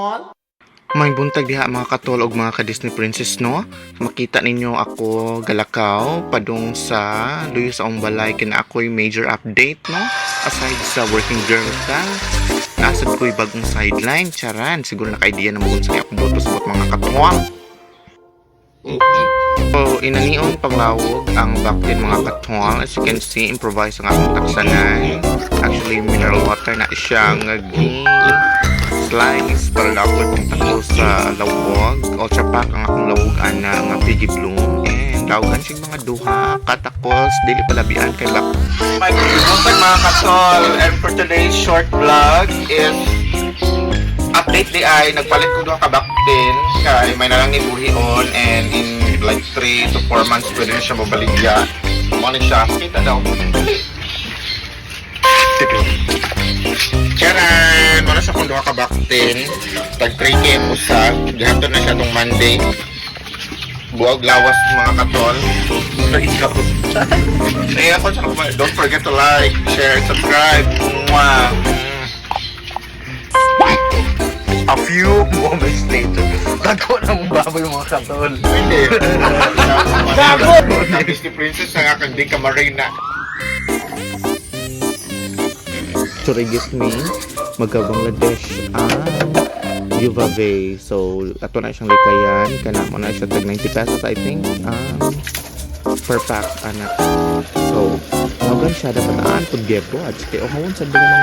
katol. May buntag diha mga katol og mga ka-Disney princess no. Makita ninyo ako galakaw padung sa luyo sa akong balay kina ako'y major update no. Aside sa working girl ka, nasad ko'y bagong sideline. Charan, siguro naka-idea na mo kung sa akong butos-bot mga katol. So, inanion paglawog ang backtin mga katol. As you can see, improvise ang akong taksanay. Actually, mineral water na siya ngagi slice para dapat punta ko sa lawog. Ultra pack ang akong lawog ana nga piggy bloom. And dawagan siya mga duha katakos dili palabian kay bak. My good mga katol, and for today's short vlog is update di ay nagpalit ko duha ka backtin kay may nalang ibuhion and in like 3 to 4 months pwede na siya mabaligya. Ano siya? Kita daw. Charan! Wala sa kung duha ka backtin. Tag 3K mo sa. Gihanto na siya itong Monday. Buwag lawas mga katol. Kaya ako sa kumain. Don't forget to like, share, and subscribe. Mwah! A few moments later, tago na mong baboy mga katol. Hindi. Gago! Disney princess na nga kang di ka marina. To regis me, magka-Bangladesh ang Yuvave. So, ato na siyang likayan. Kana mo na siya tag 90 pesos, I think. Per pack, anak. So, nagan siya dapat aan pag gebo. At sige, umawon sa mga